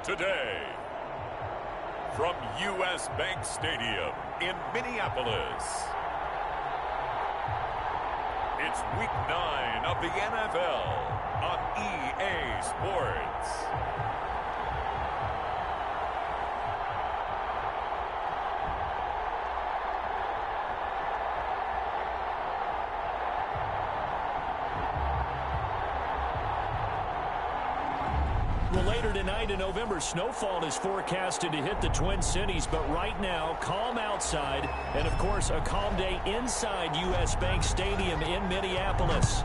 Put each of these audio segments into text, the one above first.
today. From U.S. Bank Stadium in Minneapolis, it's Week 9 of the NFL on EA Sports. Well, later tonight in November, snowfall is forecasted to hit the Twin Cities, but right now, calm outside, and of course, a calm day inside U.S. Bank Stadium in Minneapolis.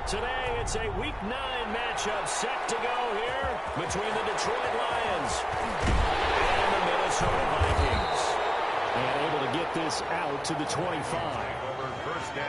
Today, it's a Week 9 matchup set to go here between the Detroit Lions and the Minnesota Vikings. And able to get this out to the 25.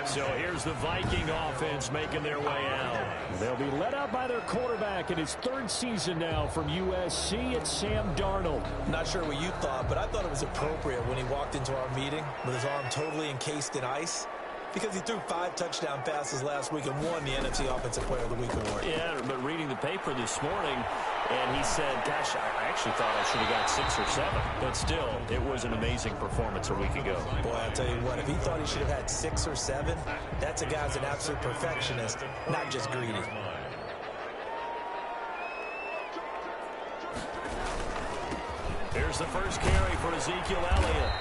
So here's the Viking offense making their way out. They'll be led out by their quarterback in his third season now from USC. It's Sam Darnold. Not sure what you thought, but I thought it was appropriate when he walked into our meeting with his arm totally encased in ice, because he threw 5 touchdown passes last week and won the NFC Offensive Player of the Week award. Yeah, but reading the paper this morning, and he said, gosh, I actually thought I should have got 6 or 7. But still, it was an amazing performance a week ago. Boy, I'll tell you what, if he thought he should have had 6 or 7, that's a guy who's an absolute perfectionist, not just greedy. Here's the first carry for Ezekiel Elliott.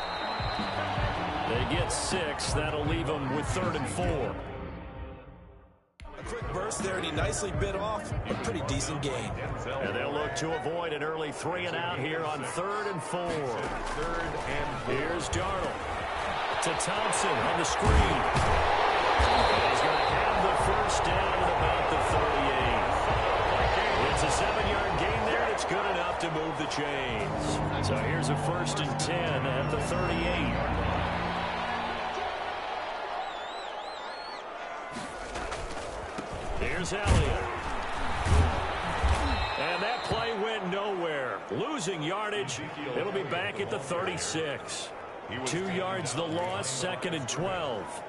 They get 6. That'll leave them with 3rd and 4. A quick burst there, and he nicely bit off a pretty decent gain. And they'll look to avoid an early 3 and out here on 3rd and 4. Here's Darnold to Thompson on the screen. And he's going to have the first down at about the 38. It's a 7-yard gain there. It's good enough to move the chains. So here's a 1st and 10 at the 38. Here's Elliott. And that play went nowhere. Losing yardage. It'll be back at the 36. 2 yards the loss, 2nd and 12.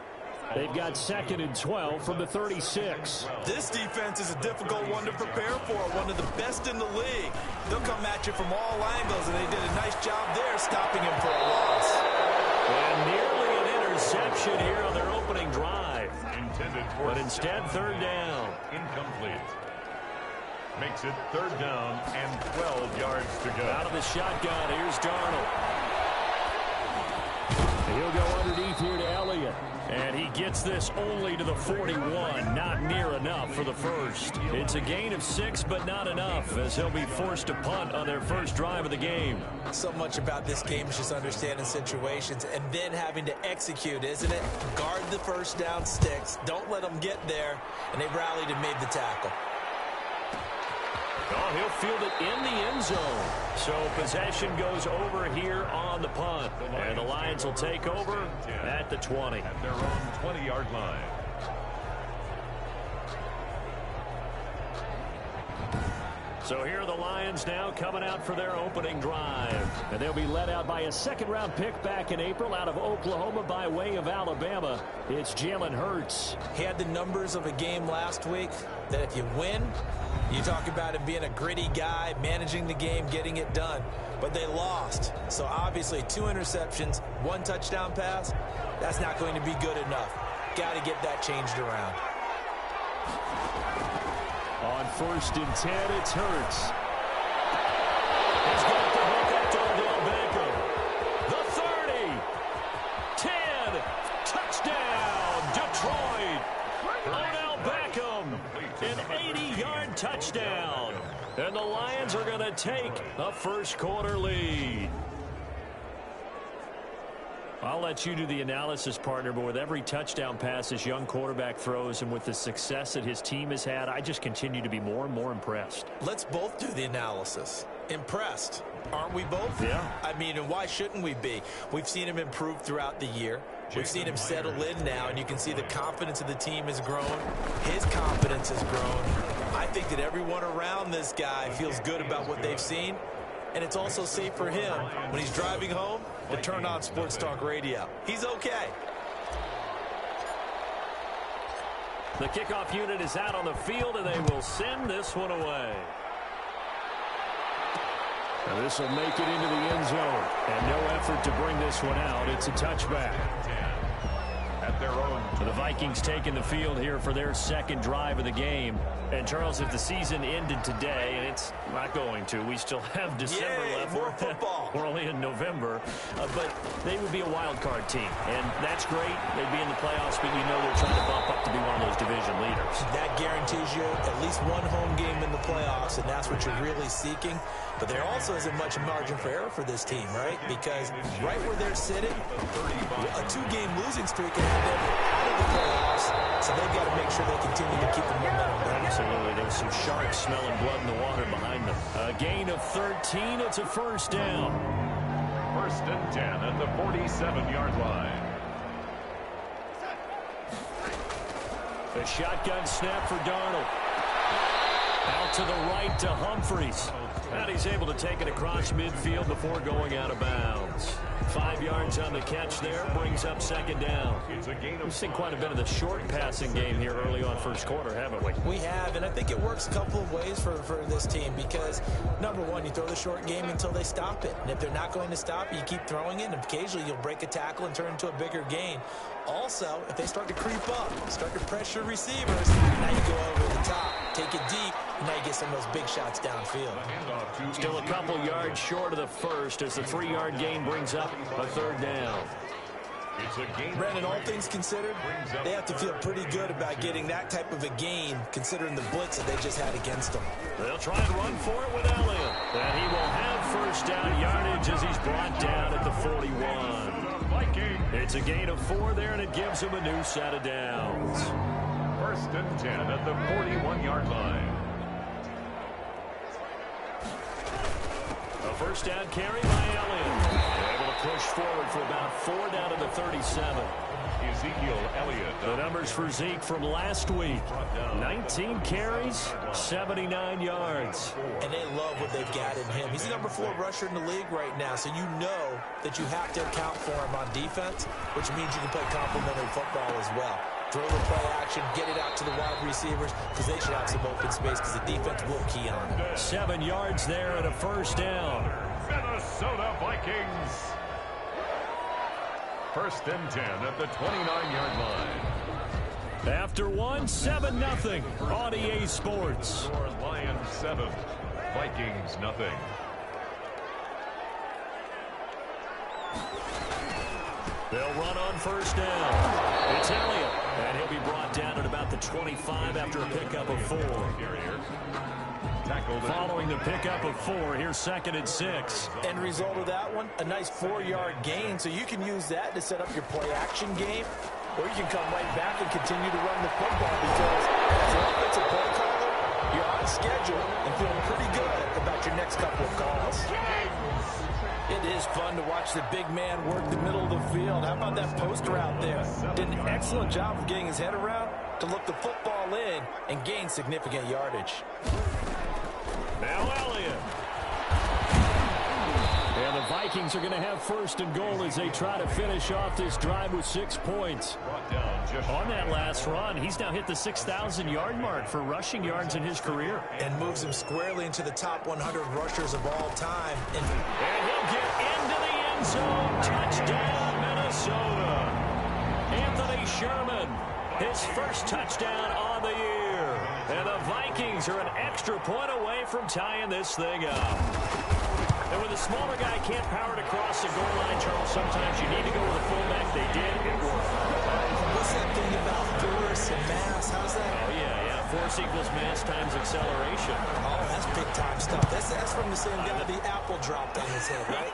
They've got 2nd and 12 from the 36. This defense is a difficult one to prepare for, one of the best in the league. They'll come at you from all angles, and they did a nice job there stopping him for a loss. And nearly an interception here on their opening drive. But instead, 3rd down. Incomplete. Makes it 3rd down and 12 yards to go. Out of the shotgun, here's Darnold. He'll go underneath here to Elliott. And he gets this only to the 41. Not near enough for the first. It's a gain of 6, but not enough, as he'll be forced to punt on their first drive of the game. So much about this game is just understanding situations and then having to execute, isn't it? Guard the first down sticks. Don't let them get there. And they rallied and made the tackle. Oh, he'll field it in the end zone. So possession goes over here on the punt. And the Lions will take over at the 20. At their own 20-yard line. So here are the Lions now coming out for their opening drive. And they'll be led out by a 2nd-round pick back in April out of Oklahoma by way of Alabama. It's Jalen Hurts. He had the numbers of a game last week that if you win, you talk about him being a gritty guy, managing the game, getting it done. But they lost. So obviously 2 interceptions, 1 touchdown pass, that's not going to be good enough. Got to get that changed around. On 1st and 10, it's Hurts. He's got the hook up to Odell Beckham. The 30. 10. Touchdown, Detroit. Odell Beckham. An 80-yard touchdown. And the Lions are going to take a first-quarter lead. I'll let you do the analysis, partner, but with every touchdown pass this young quarterback throws and with the success that his team has had, I just continue to be more and more impressed. Let's both do the analysis. Impressed. Aren't we both? Yeah. I mean, and why shouldn't we be? We've seen him improve throughout the year. We've seen him settle in now, and you can see the confidence of the team has grown. His confidence has grown. I think that everyone around this guy feels good about what they've seen. And it's also safe for him when he's driving home to turn on Sports Talk Radio. He's okay. The kickoff unit is out on the field, and they will send this one away. And this will make it into the end zone. And no effort to bring this one out. It's a touchback. At their own. The Vikings taking the field here for their second drive of the game. And, Charles, if the season ended today, and it's not going to, we still have December left. More football. We're only in November. But they would be a wild card team. And that's great. They'd be in the playoffs, but you know they're trying to bump up to be one of those division leaders. That guarantees you at least one home game in the playoffs, and that's what you're really seeking. But there also isn't much margin for error for this team, right? Because right where they're sitting, a two-game losing streak can have them out of the playoffs, so they've got to make sure they continue to keep the momentum going. Absolutely. There's some sharks smelling blood in the water behind them. A gain of 13. It's a first down. 1st and 10 at the 47-yard line. The shotgun snap for Darnold. Out to the right to Humphries. And he's able to take it across midfield before going out of bounds. 5 yards on the catch there, brings up second down. We've seen quite a bit of the short passing game here early on first quarter, haven't we? We have, and I think it works a couple of ways for this team because, number one, you throw the short game until they stop it. And if they're not going to stop it, you keep throwing it, and occasionally you'll break a tackle and turn into a bigger gain. Also, if they start to creep up, start to pressure receivers, now you go over the top, take it deep, and now you get some of those big shots downfield. Still a couple yards short of the first as the 3-yard gain brings up a third down. Brandon, all things considered, they have to feel pretty good about getting that type of a gain considering the blitz that they just had against them. They'll try and run for it with Elliott. And he will have first down yardage as he's brought down at the 41. It's a gain of 4 there, and it gives him a new set of downs. 1st and 10 at the 41-yard line. A first down carry by Elliott. Able to push forward for about 4 down to the 37. Ezekiel Elliott. The numbers for Zeke from last week. 19 carries, 79 yards. And they love what they've got in him. He's the number 4 rusher in the league right now, so you know that you have to account for him on defense, which means you can play complementary football as well. Throw the play action, get it out to the wide receivers because they should have some open space because the defense will key on it. 7 yards there and a first down. Minnesota Vikings. 1st and 10 at the 29-yard line. After one, 7-0 on EA Sports. Lions 7, Vikings nothing. They'll run on first down. It's Elliott, and he'll be brought down at about the 25 after a pickup of 4. Following the pickup of 4, here's 2nd and 6. End result of that one, a nice 4-yard gain, so you can use that to set up your play action game, or you can come right back and continue to run the football because as an offensive play caller, you're on schedule and feeling pretty good about your next couple of calls. It is fun to watch the big man work the middle of the field. How about that post route there? Did an excellent job of getting his head around to look the football in and gain significant yardage. Now Elliott. And the Vikings are going to have 1st and goal as they try to finish off this drive with 6 points. On that last run, he's now hit the 6,000-yard mark for rushing yards in his career. And moves him squarely into the top 100 rushers of all time. And he'll get into the end zone. Touchdown, Minnesota. Anthony Sherman, his first touchdown on the year. And the Vikings are an extra point away from tying this thing up. And when the smaller guy can't power it across the goal line, Charles, sometimes you need to go with a fullback. They did. It worked. What's that thing about force and mass? How's that? Oh, yeah. Force equals mass times acceleration. Oh, that's big-time stuff. That's from the same guy the apple dropped on his head, right?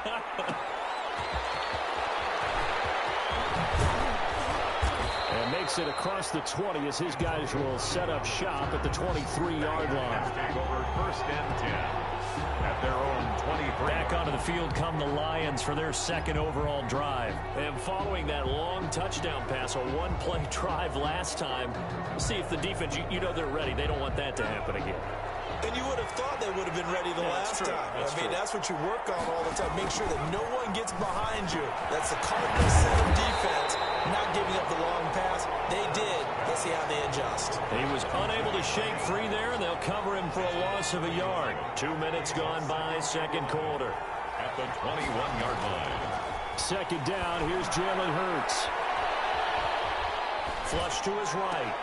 And makes it across the 20 as his guys will set up shop at the 23-yard line. Take over 1st and 10 at their own 23. Back onto the field come the Lions for their 2nd overall drive. And following that long touchdown pass, a one-play drive last time, see if the defense, you know they're ready. They don't want that to happen again. And you would have thought they would have been ready the last time. That's what you work on all the time. Make sure that no one gets behind you. That's the cardinal set of defense. Not giving up the long pass. They did. They Let's see how they adjust. He was unable to shake free there, and they'll cover him for a loss of a yard. 2 minutes gone by, second quarter. At the 21-yard line. Second down, here's Jalen Hurts. Flush to his right.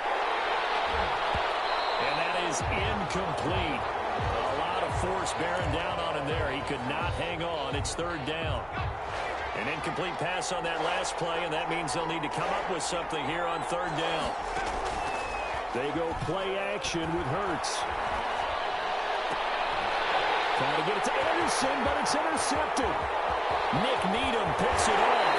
And that is incomplete. A lot of force bearing down on him there. He could not hang on. It's third down. An incomplete pass on that last play, and that means they'll need to come up with something here on third down. They go play action with Hurts. Trying to get it to Anderson, but it's intercepted. Nick Needham picks it off.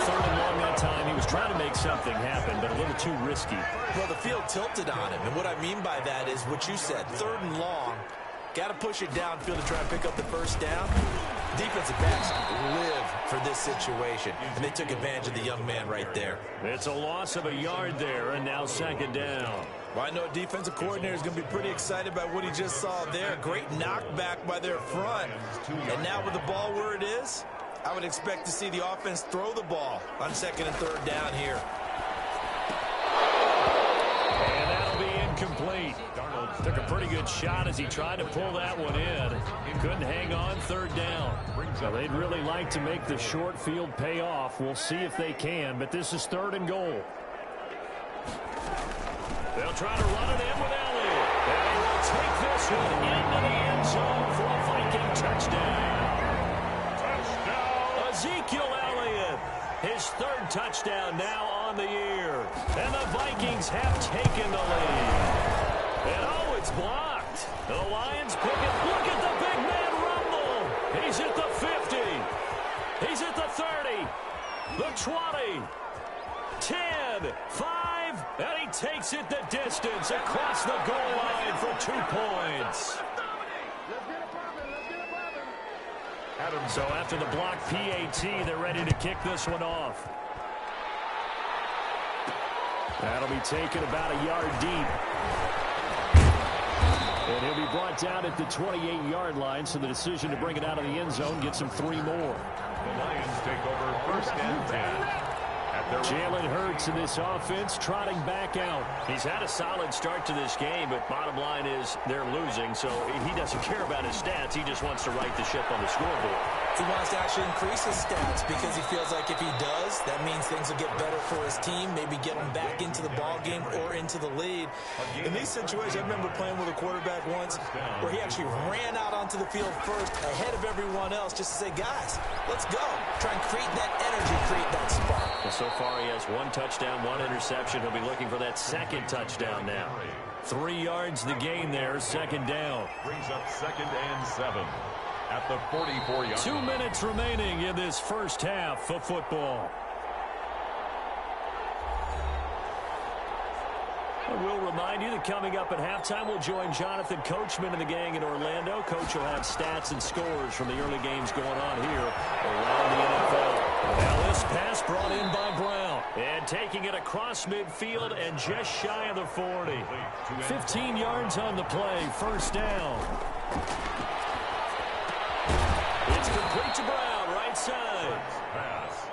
Third and long that time. He was trying to make something happen, but a little too risky. Well, the field tilted on him, and what I mean by that is what you said. Third and long. Got to push it downfield to try and pick up the first down. Defensive backs live for this situation, and they took advantage of the young man right there. It's a loss of a yard there, and now second down. Well, I know a defensive coordinator is going to be pretty excited about what he just saw there. Great knockback by their front. And now with the ball where it is, I would expect to see the offense throw the ball on second and third down here. And that'll be incomplete. Darnold took a pretty good shot as he tried to pull that one in. He couldn't hang on third down. So they'd really like to make the short field pay off. We'll see if they can, but this is third and goal. They'll try to run it in with Elliott. And he will take this one into the end zone for a Viking touchdown. Ezekiel Elliott, his third touchdown now on the year. And the Vikings have taken the lead. And oh, it's blocked. The Lions pick it. Look at the big man rumble. He's at the 50. He's at the 30. The 20. 10, 5, and he takes it the distance across the goal line for 2 points. So after the block PAT, they're ready to kick this one off. That'll be taken about a yard deep. And he'll be brought down at the 28-yard line, so the decision to bring it out of the end zone gets him 3 more. The Lions take over first and 10. Jalen Hurts in this offense trotting back out. He's had a solid start to this game, but bottom line is they're losing, so he doesn't care about his stats. He just wants to right the ship on the scoreboard. He wants to actually increase his stats because he feels like if he does, that means things will get better for his team, maybe get him back into the ball game or into the lead. In these situations, I remember playing with a quarterback once where he actually ran out onto the field first ahead of everyone else just to say, guys, let's go. Try and create that energy, create that spark. Well, so far he has 1 touchdown, 1 interception. He'll be looking for that second touchdown now. 3 yards the gain there, second down. Brings up second and 7 at the 44-yard. 2 minutes remaining in this first half of football. I will remind you that coming up at halftime, we'll join Jonathan Coachman and the gang in Orlando. Coach will have stats and scores from the early games going on here around the NFL. Now this pass brought in by Brown. And taking it across midfield and just shy of the 40. 15 yards on the play, first down. It's complete to Brown, right side. Pass.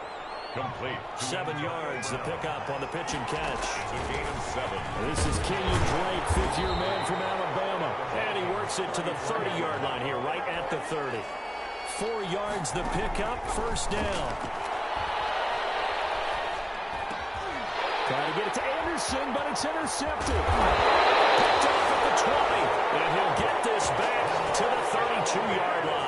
Complete. 7 yards, the pickup on the pitch and catch. It's a gain of 7. This is Kenyon Drake, fifth-year man from Alabama. And he works it to the 30-yard line here, right at the 30. 4 yards, the pickup, first down. Trying to get it to Anderson, but it's intercepted. Picked off at the 20. And he'll get this back to the 32-yard line.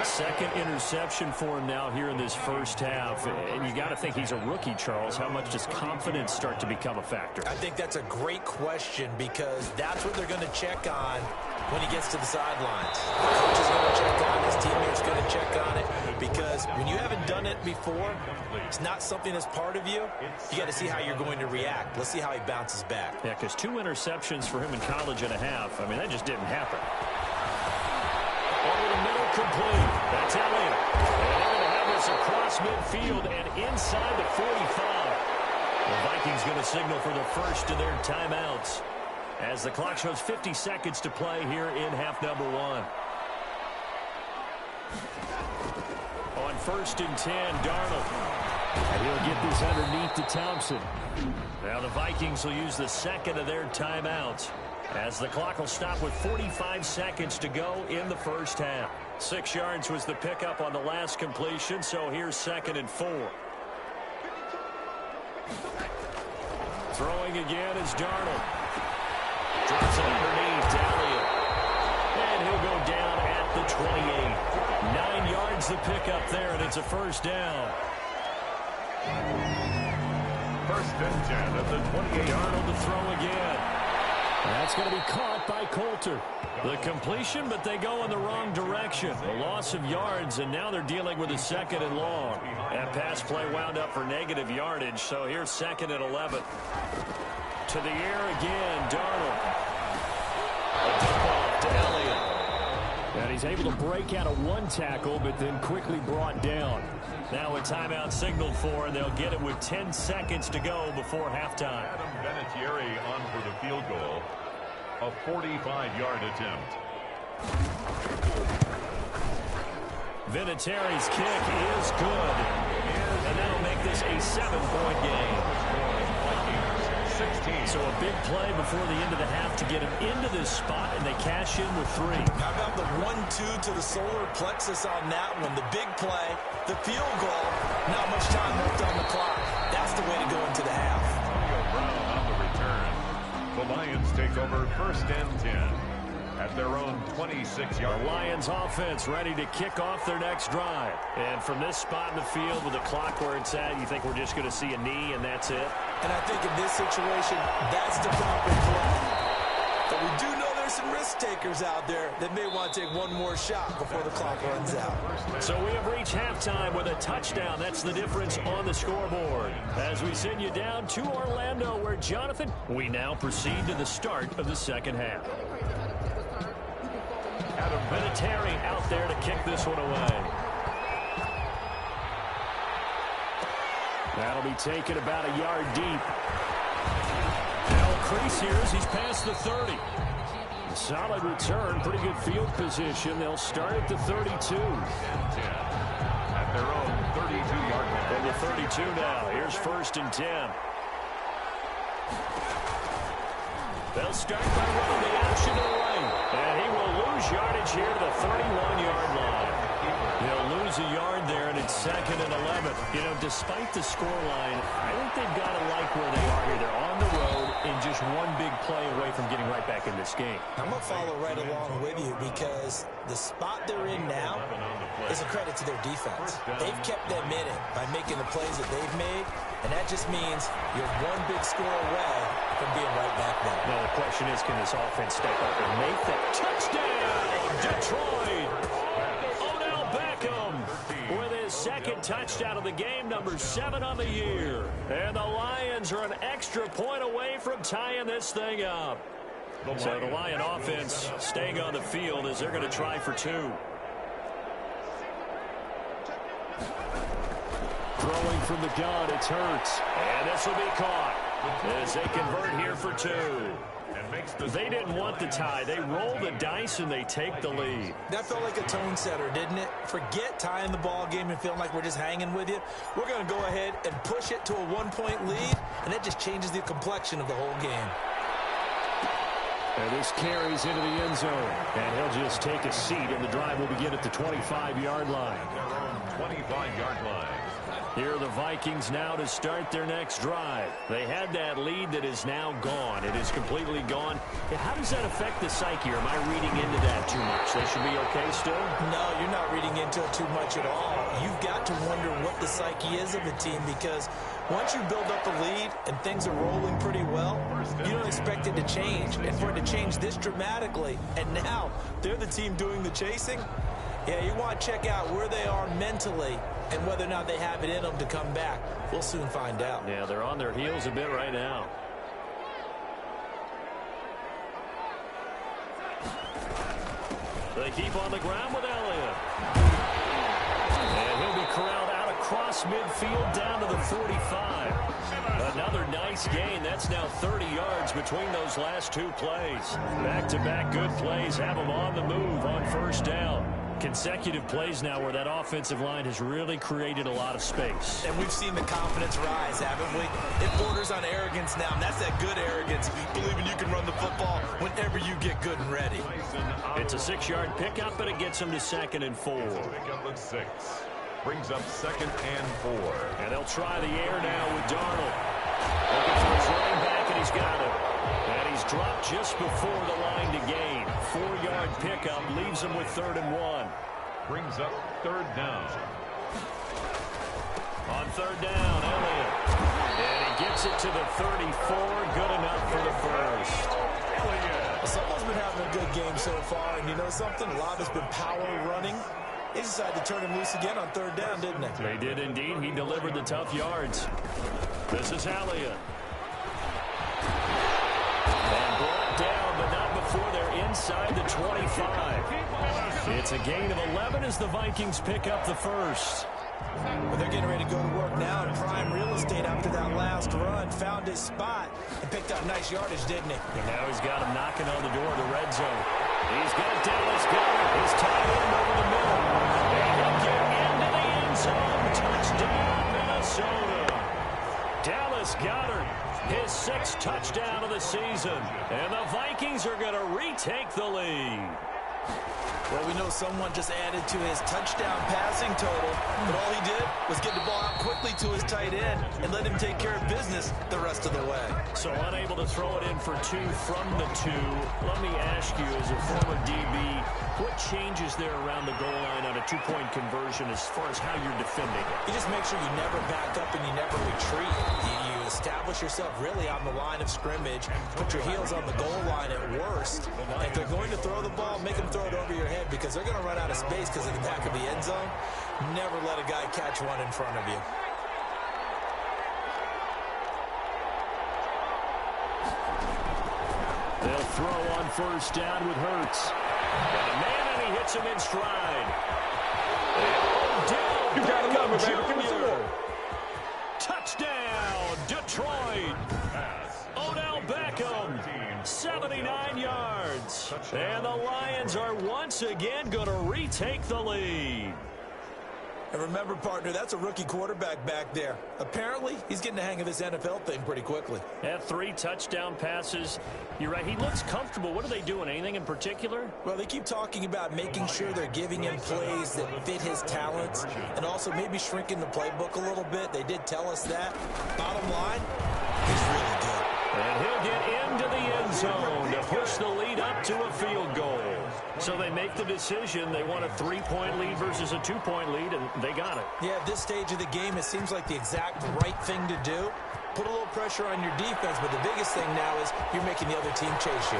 Second interception for him now here in this first half. And you got to think he's a rookie, Charles. How much does confidence start to become a factor? I think that's a great question because that's what they're going to check on when he gets to the sidelines. The coach is going to check on it. His teammates going to check on it because when you haven't done it before, it's not something that's part of you. You got to see how you're going to react. Let's see how he bounces back. Yeah, because 2 interceptions for him in college and a half. I mean, that just didn't happen. Over the middle, complete. That's Elliott. And they're going to have this across midfield and inside the 45. The Vikings going to signal for the first of their timeouts as the clock shows 50 seconds to play here in half number 1. On 1st and 10. Darnold. And he'll get this underneath to Thompson. Now the Vikings will use the second of their timeouts, as the clock will stop with 45 seconds to go in the first half. 6 yards was the pickup on the last completion, so here's 2nd and 4. Throwing again is Darnold. Drops it underneath to Elliott. And he'll go down at the 28. 9 yards the pickup there, and it's a first down. 1st and 10 at the 28. Darnold to throw again. That's going to be caught by Coulter. The completion, but they go in the wrong direction. A loss of yards, and now they're dealing with a 2nd and long. That pass play wound up for negative yardage, so here's 2nd and 11. To the air again, Darnold. A tip-off to Elliott. And he's able to break out of 1 tackle, but then quickly brought down. Now a timeout signaled for, and they'll get it with 10 seconds to go before halftime. Adam Vinatieri on for the field goal. A 45-yard attempt. Vinatieri's kick is good. And that'll make this a 7-point game. 16. So a big play before the end of the half to get him into this spot, and they cash in with 3. How about the 1-2 to the solar plexus on that one? The big play, the field goal, not much time left on the clock. That's the way to go into the half. Antonio Brown on the return. The Lions take over 1st and 10 at their own 26-yard. The Lions offense ready to kick off their next drive. And from this spot in the field with the clock where it's at, you think we're just going to see a knee and that's it? And I think in this situation, that's the proper play. But we do know there's some risk takers out there that may want to take one more shot before the clock runs out. So we have reached halftime with a touchdown. That's the difference on the scoreboard. As we send you down to Orlando, where Jonathan, we now proceed to the start of the second half. Adam Vinatieri out there to kick this one away. That'll be taken about a yard deep. Now crease here as he's past the 30. Solid return, pretty good field position. They'll start at the 32. At their own 32-yard line. And the 32 now. Here's 1st and 10. They'll start by running the action to the right. And he will lose yardage here to the 31-yard line. He'll lose a yard there, and it's 2nd and 11. You know, despite the scoreline, I think they've got to like where they are here. They're on the road and just one big play away from getting right back in this game. I'm going to follow right along with you because the spot they're in now is a credit to their defense. They've kept them in it by making the plays that they've made, and that just means you're one big score away from being right back there. Now the question is, can this offense step up and make that touchdown? Detroit! Odell Beckham with his 2nd touchdown of the game, number 7 on the year. And the Lions are an extra point away from tying this thing up. So the Lion offense staying on the field as they're going to try for 2. Throwing from the gun, it's Hurts. And this will be caught as they convert here for 2. They didn't want the tie. They roll the dice and they take the lead. That felt like a tone setter, didn't it? Forget tying the ball game and feeling like we're just hanging with you. We're going to go ahead and push it to a 1-point lead, and that just changes the complexion of the whole game. And this carries into the end zone. And he'll just take a seat, and the drive will begin at the 25-yard line. 25-yard line. Here are the Vikings now to start their next drive. They had that lead that is now gone. It is completely gone. How does that affect the psyche? Or am I reading into that too much? They should be okay still? No, you're not reading into it too much at all. You've got to wonder what the psyche is of the team, because once you build up a lead and things are rolling pretty well, you don't expect it to change. And for it to change this dramatically, and now they're the team doing the chasing, yeah, you want to check out where they are mentally and whether or not they have it in them to come back. We'll soon find out. Yeah, they're on their heels a bit right now. They keep on the ground with Elliott. And he'll be corralled out across midfield down to the 45. Another nice gain. That's now 30 yards between those last 2 plays. Back-to-back good plays have them on the move on 1st down. Consecutive plays now where that offensive line has really created a lot of space. And we've seen the confidence rise, haven't we? It borders on arrogance now, and that's that good arrogance, believing you can run the football whenever you get good and ready. It's a 6-yard pickup, but it gets them to 2nd and 4. Pickup of 6. Brings up 2nd and 4. And they'll try the air now with Darnold. Looking for his running back, and he's got it. And he's dropped just before the line to gain. 4-yard pickup leaves him with 3rd and 1. Brings up 3rd down. On 3rd down, Elliott. And he gets it to the 34. Good enough for the first. Someone's been having a good game so far, and you know something? A lot has been power running. They decided to turn him loose again on 3rd down, didn't they? They did indeed. He delivered the tough yards. This is Elliott. And brought down, but not before they're inside the 25. It's a gain of 11 as the Vikings pick up the first. But they're getting ready to go to work now in prime real estate after that last run. Found his spot and picked up nice yardage, didn't he? And now he's got him knocking on the door of the red zone. He's got Dallas Goedert. His tight end over the middle. And he'll get into the end zone. Touchdown, Minnesota. Dallas Goedert, his 6th touchdown of the season. And the Vikings are going to retake the lead. Well, we know someone just added to his touchdown passing total, but all he did was get the ball out quickly to his tight end and let him take care of business the rest of the way. So unable to throw it in for 2 from the 2. Let me ask you, as a former DB, what changes there around the goal line on a 2-point conversion as far as how you're defending it? You just make sure you never back up and you never retreat. You establish yourself really on the line of scrimmage, put your heels on the goal line at worst. If they're going to throw the ball, make them throw it over your head because they're going to run out of space because of the back of the end zone. Never let a guy catch one in front of you. They'll throw on 1st down with Hurts. Got a man, and he hits him in stride. Odell You gotta love it, baby. Give me some more. Touchdown, Detroit. Odell Beckham, 79 yards. And the Lions are once again going to retake the lead. And remember, partner, that's a rookie quarterback back there. Apparently, he's getting the hang of this NFL thing pretty quickly. Had 3 touchdown passes. You're right. He looks comfortable. What are they doing? Anything in particular? Well, they keep talking about making sure they're giving him plays that fit his talents and also maybe shrinking the playbook a little bit. They did tell us that. Bottom line, he's really good. And he'll get into the end zone to push the lead up to a field goal. So they make the decision. They want a 3-point lead versus a 2-point lead, and they got it. Yeah, at this stage of the game, it seems like the exact right thing to do. Put a little pressure on your defense, but the biggest thing now is you're making the other team chase you.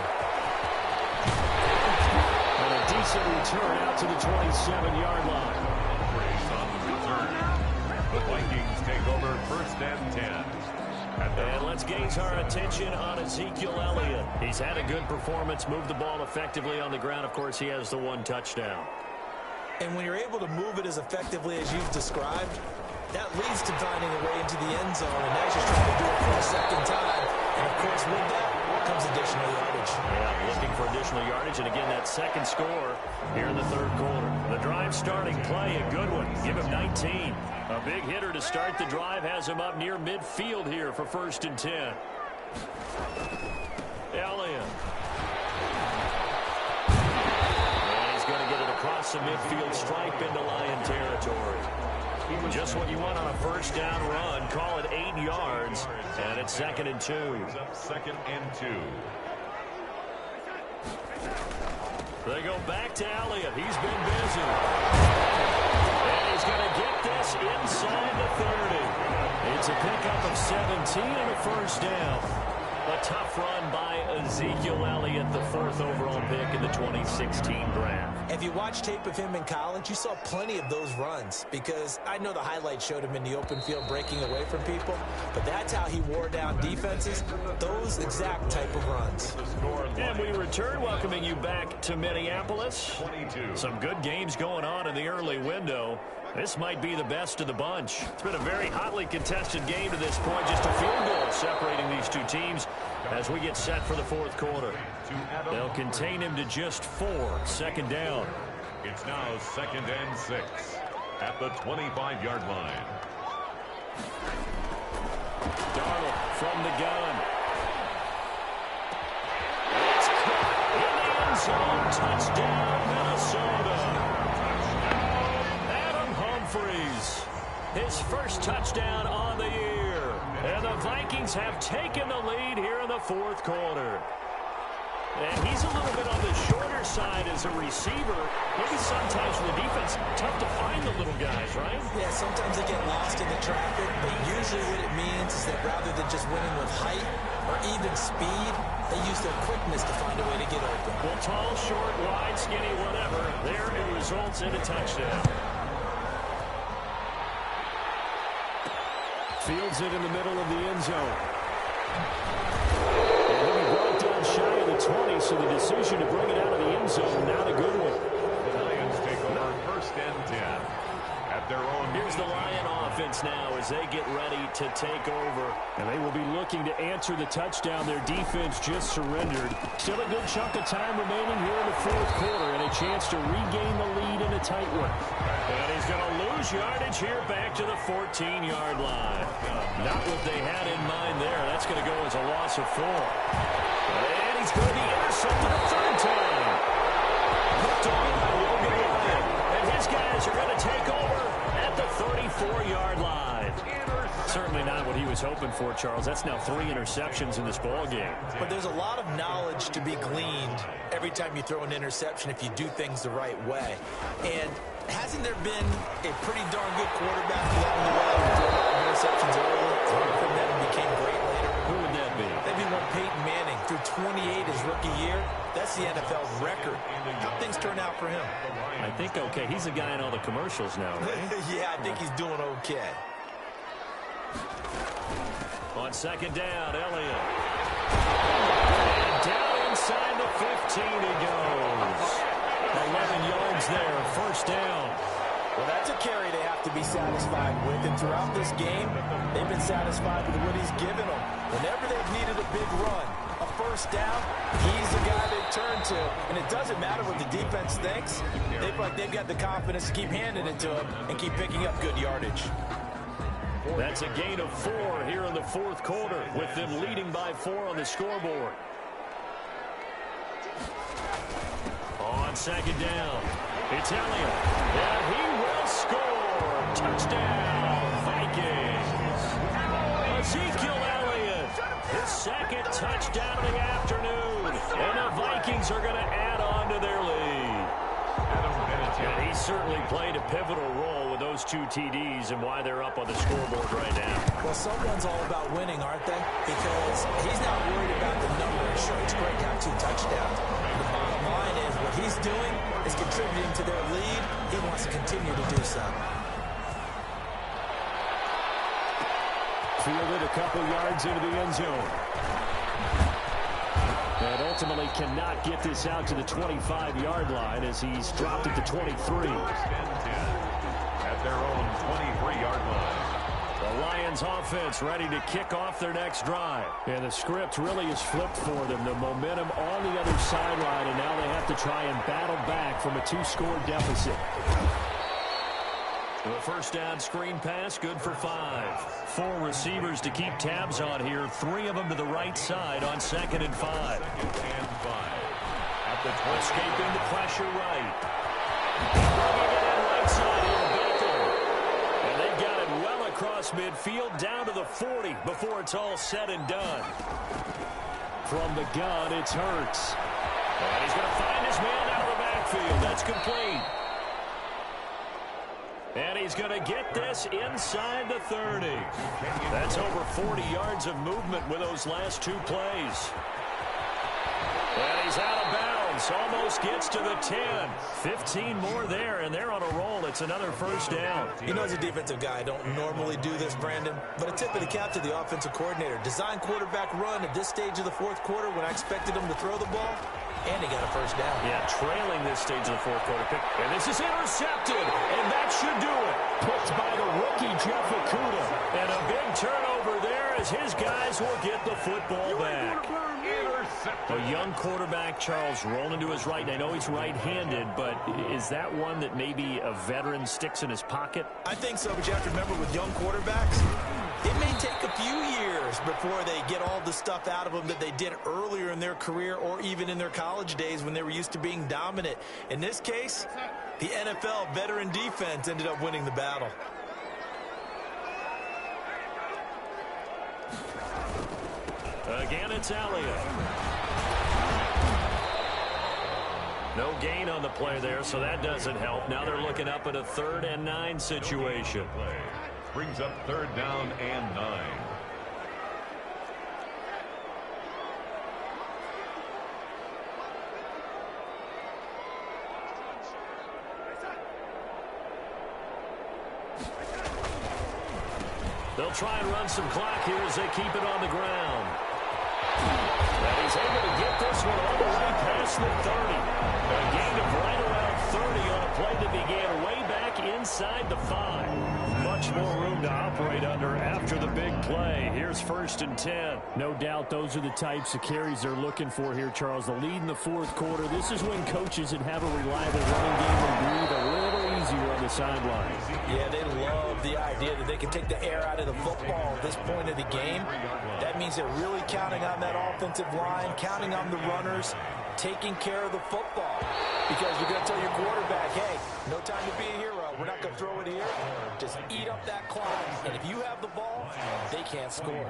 And a decent return out to the 27-yard line. Brace on the return. The Vikings take over 1st and 10. And let's gauge our attention on Ezekiel Elliott. He's had a good performance, moved the ball effectively on the ground. Of course, he has the 1 touchdown. And when you're able to move it as effectively as you've described, that leads to finding a way into the end zone, and now she's trying to do it for a 2nd time. And, of course, with that comes additional yardage. Yeah, looking for additional yardage, and again, that 2nd score here in the 3rd quarter. The drive starting play, a good one. Give him 19. A big hitter to start the drive has him up near midfield here for 1st and 10. Elliott. And he's going to get it across the midfield stripe into Lion territory. Just what you want on a 1st down run. Call it 8 yards, and it's 2nd and 2. 2nd and 2. They go back to Elliott. He's been busy. And he's going to get this inside the 30. It's a pickup of 17 and a 1st down. A tough run by Ezekiel Elliott, the 4th overall pick in the 2016 draft. If you watched tape of him in college, you saw plenty of those runs because I know the highlights showed him in the open field breaking away from people, but that's how he wore down defenses, those exact type of runs. And we return, welcoming you back to Minneapolis. 22. Some good games going on in the early window. This might be the best of the bunch. It's been a very hotly contested game to this point. Just a field goal separating these two teams as we get set for the 4th quarter. They'll contain him to just 4. 2nd down. It's now 2nd and 6 at the 25-yard line. Darnold from the gun. It's caught in the end zone. Touchdown, Minnesota. Adam Humphries, his first touchdown on the year. And the Vikings have taken the lead here in the fourth quarter. And he's a little bit on the shorter side as a receiver. Maybe sometimes for the defense, tough to find the little guys, right? Yeah, sometimes they get lost in the traffic, but usually what it means is that rather than just winning with height or even speed, they use their quickness to find a way to get open. Well, tall, short, wide, skinny, whatever, there it results in a touchdown. Fields it in the middle of the end zone. Shy of the 20, so the decision to bring it out of the end zone, not a good one. The Lions take over 1st and 10 at their own. Here's the Lion offense now as they get ready to take over. And they will be looking to answer the touchdown their defense just surrendered. Still a good chunk of time remaining here in the fourth quarter and a chance to regain the lead in a tight one. And he's going to lose yardage here back to the 14-yard line. Not what they had in mind there. That's going to go as a loss of 4. And he's going to be intercepted a third time. Hooked on by Logan Ryan. And his guys are going to take over at the 34-yard line. Certainly not what he was hoping for, Charles. That's now 3 interceptions in this ball game. But there's a lot of knowledge to be gleaned every time you throw an interception if you do things the right way. And hasn't there been a pretty darn good quarterback along the way who threw a lot of interceptions early, from them and became great later? Who would that be? Maybe one Peyton Manning threw 28 his rookie year. That's the NFL record. How things turn out for him? I think okay. He's a guy in all the commercials now, right? Yeah, I think he's doing okay. On 2nd down, Elliott. And down inside the 15 he goes. 11 yards there, 1st down. Well, that's a carry they have to be satisfied with. And throughout this game, they've been satisfied with what he's given them. Whenever they've needed a big run, a 1st down, he's the guy they turn to. And it doesn't matter what the defense thinks. They feel like they've got the confidence to keep handing it to him and keep picking up good yardage. That's a gain of 4 here in the fourth quarter, with them leading by 4 on the scoreboard. On 2nd down, it's Elliott, and he will score. Touchdown, Vikings. Ezekiel Elliott, his 2nd touchdown of the afternoon, and the Vikings are going to add on to their lead. And he certainly played a pivotal role with those 2 TDs and why they're up on the scoreboard right now. Well, someone's all about winning, aren't they? Because he's not worried about the numbers. Sure, it's great to have 2 touchdowns. The bottom line is what he's doing is contributing to their lead. He wants to continue to do so. Fielded a couple yards into the end zone. And ultimately cannot get this out to the 25-yard line as he's dropped at the 23. 1st and 10 at their own 23-yard line. The Lions offense ready to kick off their next drive. And the script really is flipped for them. The momentum on the other sideline, and now they have to try and battle back from a 2-score deficit. The 1st down screen pass, good for 5. 4 receivers to keep tabs on here. 3 of them to the right side on 2nd and 5. 2nd and 5 at the 20. Escaping the pressure right. Bringing it in right side here, Baker. And they've got it well across midfield, down to the 40 before it's all said and done. From the gun, it's Hurts. And he's going to find his man out of the backfield. That's complete. And he's going to get this inside the 30. That's over 40 yards of movement with those last 2 plays. And he's out of bounds. Almost gets to the 10. 15 more there, and they're on a roll. It's another 1st down. You know, as a defensive guy, I don't normally do this, Brandon, but a tip of the cap to the offensive coordinator. Design quarterback run at this stage of the fourth quarter when I expected him to throw the ball. and he got a first down. Yeah, trailing this stage of the fourth quarter. And this is intercepted, and that should do it. Picked by the rookie, Jeff Okudah. And a big turnover there as his guys will get the football back. A young quarterback, Charles, rolling to his right. And I know he's right-handed, but is that one that maybe a veteran sticks in his pocket? I think so, but you have to remember with young quarterbacks, it may take a few years before they get all the stuff out of them that they did earlier in their career or even in their college days when they were used to being dominant. In this case, the NFL veteran defense ended up winning the battle. Again, it's Elliott. No gain on the play there, so that doesn't help. Now they're looking up at a 3rd and 9 situation. Brings up 3rd down and 9. They'll try and run some clock here as they keep it on the ground. And he's able to get this one all the way past the 30. A gain of right around 30 on a play that began way back inside the 5. Much more room to operate under after the big play. Here's 1st and 10. No doubt those are the types of carries they're looking for here, Charles. The lead in the fourth quarter. This is when coaches that have a reliable running game will breathe a little easier on the sideline. Yeah, they love the idea that they can take the air out of the football at this point of the game. That means they're really counting on that offensive line, counting on the runners, taking care of the football. Because you're going to tell your quarterback, hey, no time to be a hero. We're not going to throw it here. Just eat up that clock. And if you have the ball, they can't score.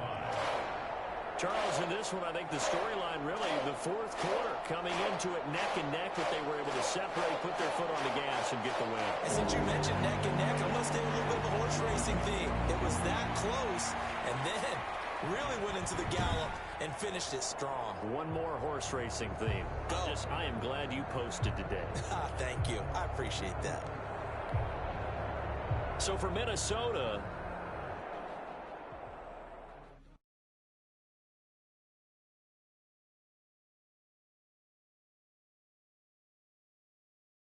Charles, in this one, I think the storyline really, the fourth quarter, coming into it neck and neck, that they were able to separate, put their foot on the gas, and get the win. And since you mentioned neck and neck, I'm going to stay a little bit of a horse racing theme. It was that close, and then really went into the gallop and finished it strong. One more horse racing theme. I am glad you posted today. Thank you. I appreciate that. So for Minnesota,